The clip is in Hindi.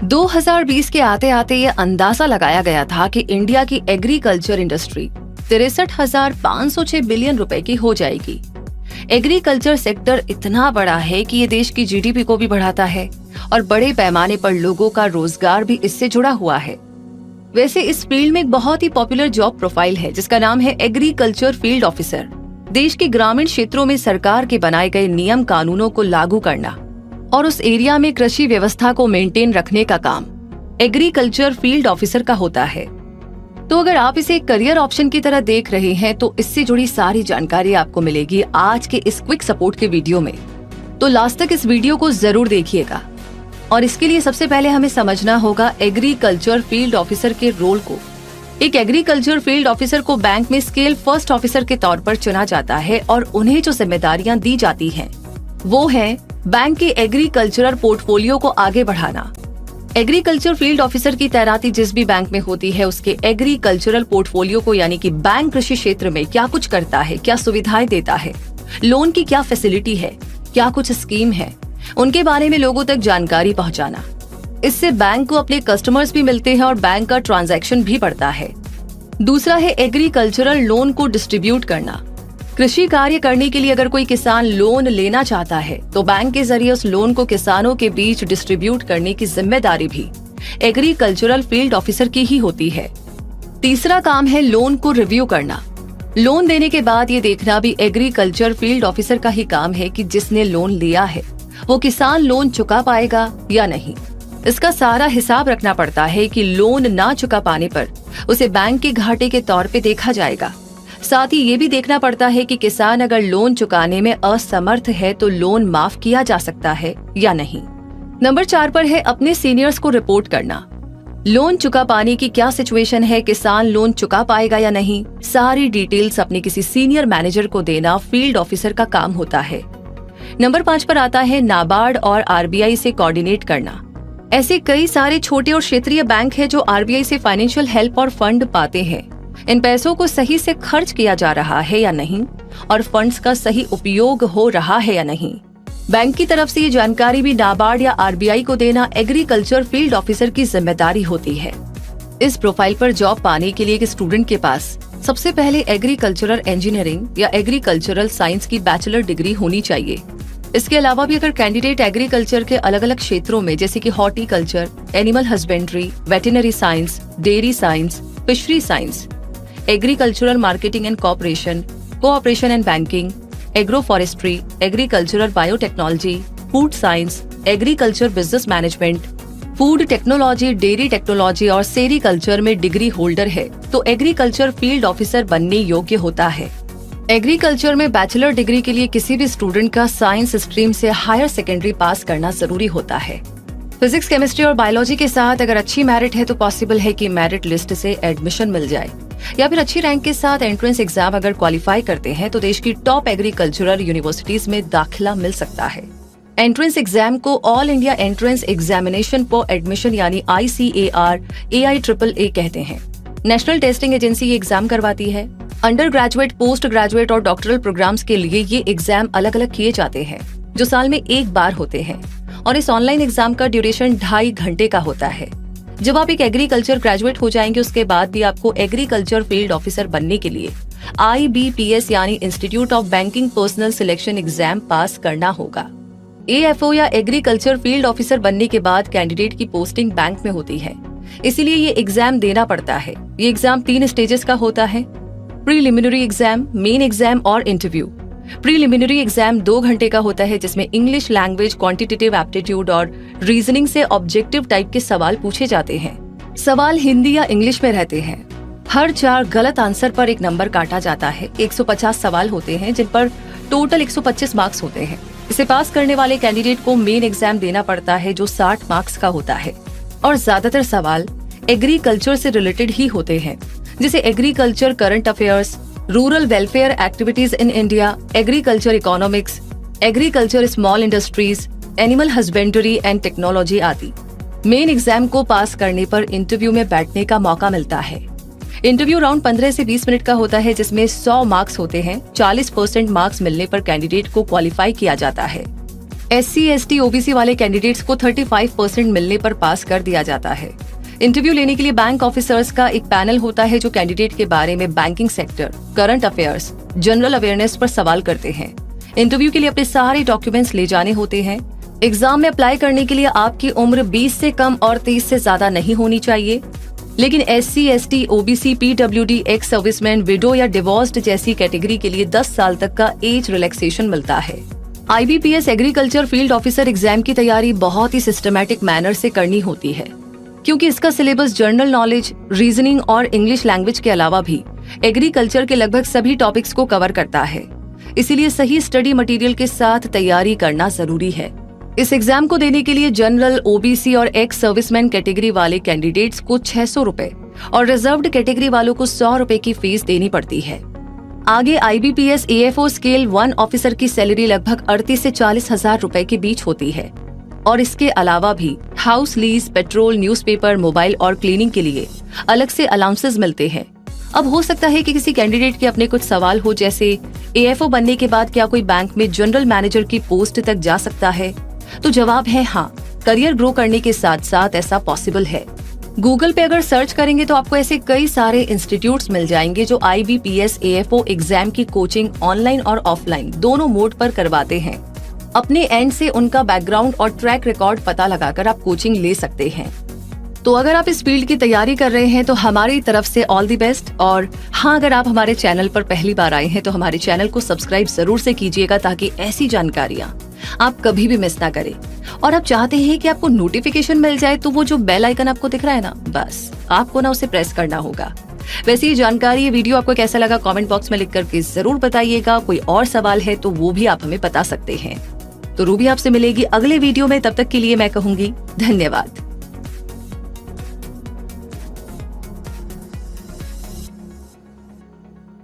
2020 के आते आते ये अंदाजा लगाया गया था कि इंडिया की एग्रीकल्चर इंडस्ट्री 63,506 बिलियन रुपए की हो जाएगी। एग्रीकल्चर सेक्टर इतना बड़ा है कि ये देश की जीडीपी को भी बढ़ाता है और बड़े पैमाने पर लोगों का रोजगार भी इससे जुड़ा हुआ है। वैसे इस फील्ड में एक बहुत ही पॉपुलर जॉब प्रोफाइल है जिसका नाम है एग्रीकल्चर फील्ड ऑफिसर। देश के ग्रामीण क्षेत्रों में सरकार के बनाए गए नियम कानूनों को लागू करना और उस एरिया में कृषि व्यवस्था को मेंटेन रखने का काम एग्रीकल्चर फील्ड ऑफिसर का होता है। तो अगर आप इसे एक करियर ऑप्शन की तरह देख रहे हैं तो इससे जुड़ी सारी जानकारी आपको मिलेगी आज के इस क्विक सपोर्ट के वीडियो में। तो लास्ट तक इस वीडियो को जरूर देखिएगा। और इसके लिए सबसे पहले हमें समझना होगा एग्रीकल्चर फील्ड ऑफिसर के रोल को। एक एग्रीकल्चर फील्ड ऑफिसर को बैंक में स्केल फर्स्ट ऑफिसर के तौर पर चुना जाता है और उन्हें जो जिम्मेदारियां दी जाती हैं, वो है बैंक के एग्रीकल्चरल पोर्टफोलियो को आगे बढ़ाना। एग्रीकल्चर फील्ड ऑफिसर की तैनाती जिस भी बैंक में होती है उसके एग्रीकल्चरल पोर्टफोलियो को यानी कि बैंक कृषि क्षेत्र में क्या कुछ करता है, क्या सुविधाएं देता है, लोन की क्या फैसिलिटी है, क्या कुछ स्कीम है, उनके बारे में लोगों तक जानकारी पहुंचाना। इससे बैंक को अपने कस्टमर्स भी मिलते हैं और बैंक का ट्रांजैक्शन भी बढ़ता है। दूसरा है एग्रीकल्चरल लोन को डिस्ट्रीब्यूट करना। कृषि कार्य करने के लिए अगर कोई किसान लोन लेना चाहता है तो बैंक के जरिए उस लोन को किसानों के बीच डिस्ट्रीब्यूट करने की जिम्मेदारी भी एग्रीकल्चरल फील्ड ऑफिसर की ही होती है। तीसरा काम है लोन को रिव्यू करना। लोन देने के बाद ये देखना भी एग्रीकल्चर फील्ड ऑफिसर का ही काम है कि जिसने लोन लिया है वो किसान लोन चुका पाएगा या नहीं। इसका सारा हिसाब रखना पड़ता है कि लोन ना चुका पाने पर उसे बैंक के घाटे के तौर पे देखा जाएगा। साथ ही ये भी देखना पड़ता है कि किसान अगर लोन चुकाने में असमर्थ है तो लोन माफ किया जा सकता है या नहीं। नंबर 4 पर है अपने सीनियर्स को रिपोर्ट करना। लोन चुका पाने की क्या सिचुएशन है, किसान लोन चुका पाएगा या नहीं, सारी डिटेल्स अपने किसी सीनियर मैनेजर को देना फील्ड ऑफिसर का काम होता है। नंबर 5 पर आता है नाबार्ड और आरबीआई से कोऑर्डिनेट करना। ऐसे कई सारे छोटे और क्षेत्रीय बैंक हैं जो आरबीआई से फाइनेंशियल हेल्प और फंड पाते हैं। इन पैसों को सही से खर्च किया जा रहा है या नहीं और फंड्स का सही उपयोग हो रहा है या नहीं, बैंक की तरफ से ये जानकारी भी नाबार्ड या आरबीआई को देना एग्रीकल्चर फील्ड ऑफिसर की जिम्मेदारी होती है। इस प्रोफाइल पर जॉब पाने के लिए एक स्टूडेंट के पास सबसे पहले एग्रीकल्चरल इंजीनियरिंग या एग्रीकल्चरल साइंस की बैचलर डिग्री होनी चाहिए। इसके अलावा भी अगर कैंडिडेट एग्रीकल्चर के अलग अलग क्षेत्रों में जैसे कि horticulture, animal husbandry, veterinary science, dairy science, fishery science, agricultural marketing and cooperation and banking, agro forestry, agricultural biotechnology, food science, agriculture business management, food technology, dairy technology और सेरीकल्चर में डिग्री होल्डर है तो एग्रीकल्चर फील्ड ऑफिसर बनने योग्य होता है। एग्रीकल्चर में बैचलर डिग्री के लिए किसी भी स्टूडेंट का साइंस स्ट्रीम से हायर सेकेंडरी पास करना जरूरी होता है। फिजिक्स, केमिस्ट्री और बायोलॉजी के साथ अगर अच्छी मेरिट है तो पॉसिबल है कि मेरिट लिस्ट से एडमिशन मिल जाए, या फिर अच्छी रैंक के साथ एंट्रेंस एग्जाम अगर क्वालिफाई करते हैं तो देश की टॉप एग्रीकल्चरल यूनिवर्सिटीज में दाखिला मिल सकता है। एंट्रेंस एग्जाम को all India entrance examination for admission यानी ICAR AIAAA कहते हैं। नेशनल टेस्टिंग एजेंसी ये एग्जाम करवाती है। अंडर ग्रेजुएट, पोस्ट ग्रेजुएट और डॉक्टरल प्रोग्राम्स के लिए ये एग्जाम अलग अलग किए जाते हैं जो साल में एक बार होते हैं और इस ऑनलाइन एग्जाम का ड्यूरेशन 2.5 घंटे का होता है। जब आप एक एग्रीकल्चर ग्रेजुएट हो जाएंगे उसके बाद भी आपको एग्रीकल्चर फील्ड ऑफिसर बनने के लिए IBPS यानी institute of banking personal selection exam पास करना होगा। AFO या एग्रीकल्चर फील्ड ऑफिसर बनने के बाद कैंडिडेट की पोस्टिंग बैंक में होती है, इसीलिए ये एग्जाम देना पड़ता है। ये एग्जाम 3 स्टेजेस का होता है, प्रीलिमिनरी एग्जाम, मेन एग्जाम और इंटरव्यू। प्रीलिमिनरी एग्जाम 2 घंटे का होता है जिसमें इंग्लिश लैंग्वेज, क्वांटिटेटिव एप्टीट्यूड और रीजनिंग से ऑब्जेक्टिव टाइप के सवाल पूछे जाते हैं। सवाल हिंदी या इंग्लिश में रहते हैं। हर 4 गलत आंसर पर 1 नंबर काटा जाता है। 150 सवाल होते हैं जिन पर टोटल 125 मार्क्स होते हैं। इसे पास करने वाले कैंडिडेट को मेन एग्जाम देना पड़ता है जो 60 मार्क्स का होता है और ज्यादातर सवाल एग्रीकल्चर से रिलेटेड ही होते हैं, जैसे agriculture current affairs, rural welfare activities in India, agriculture economics, agriculture small industries, animal husbandry and technology आदि। मेन एग्जाम को पास करने पर इंटरव्यू में बैठने का मौका मिलता है। इंटरव्यू राउंड 15 से 20 मिनट का होता है जिसमें 100 मार्क्स होते हैं। 40% मार्क्स मिलने पर कैंडिडेट को क्वालिफाई किया जाता है। SC ST OBC वाले कैंडिडेट्स को 35% मिलने पर पास कर दिया जाता है। इंटरव्यू लेने के लिए बैंक ऑफिसर्स का एक पैनल होता है जो कैंडिडेट के बारे में banking sector, current affairs, general awareness पर सवाल करते हैं। इंटरव्यू के लिए अपने सारे डॉक्यूमेंट्स ले जाने होते हैं। एग्जाम में अप्लाई करने के लिए आपकी उम्र 20 से कम और 30 से ज्यादा नहीं होनी चाहिए। लेकिन SC ST OBC PWD ex serviceman, window या डिवोर्स्ड जैसी कैटेगरी के लिए 10 साल तक का एज रिलैक्सेशन मिलता है। IBPS agriculture field officer exam की तैयारी बहुत ही सिस्टमैटिक मैनर से करनी होती है, क्योंकि इसका सिलेबस जनरल नॉलेज, रीजनिंग और इंग्लिश लैंग्वेज के अलावा भी एग्रीकल्चर के लगभग सभी टॉपिक्स को कवर करता है। इसीलिए सही स्टडी मटेरियल के साथ तैयारी करना जरूरी है। इस एग्जाम को देने के लिए जनरल, OBC और एक्स सर्विसमैन कैटेगरी वाले कैंडिडेट्स को 600 रुपए और रिजर्व्ड कैटेगरी वालों को 100 रुपए की फीस देनी पड़ती है। आगे IBPS AFO स्केल 1 ऑफिसर की सैलरी लगभग 38 से 40 हजार रुपए के बीच होती है और इसके अलावा भी house lease, petrol, newspaper, mobile और क्लीनिंग के लिए अलग से अलाउंसेस मिलते हैं। अब हो सकता है कि किसी कैंडिडेट के अपने कुछ सवाल हो, जैसे AFO बनने के बाद क्या कोई बैंक में जनरल मैनेजर की पोस्ट तक जा सकता है? तो जवाब है हाँ, करियर ग्रो करने के साथ साथ ऐसा पॉसिबल है। गूगल पे अगर सर्च करेंगे तो आपको ऐसे कई सारे इंस्टीट्यूट्स मिल जाएंगे जो IBPS AFO एग्जाम की कोचिंग ऑनलाइन और ऑफलाइन दोनों मोड पर करवाते हैं। अपने एंड से उनका बैकग्राउंड और ट्रैक रिकॉर्ड पता लगाकर आप कोचिंग ले सकते हैं। तो अगर आप इस फील्ड की तैयारी कर रहे हैं तो हमारी तरफ से ऑल द बेस्ट। और हाँ, अगर आप हमारे चैनल पर पहली बार आए हैं तो हमारे चैनल को सब्सक्राइब जरूर से कीजिएगा, ताकि ऐसी जानकारियां आप कभी भी मिस ना करें। और आप चाहते हैं कि आपको नोटिफिकेशन मिल जाए तो वो जो बेल आइकन आपको दिख रहा है ना, बस आपको ना उसे प्रेस करना होगा। वैसे ये जानकारी, ये वीडियो आपको कैसा लगा कमेंट बॉक्स में लिख करके जरूर बताइएगा। कोई और सवाल है तो वो भी आप हमें बता सकते हैं। तो रूबी आपसे मिलेगी अगले वीडियो में, तब तक के लिए मैं कहूंगी धन्यवाद।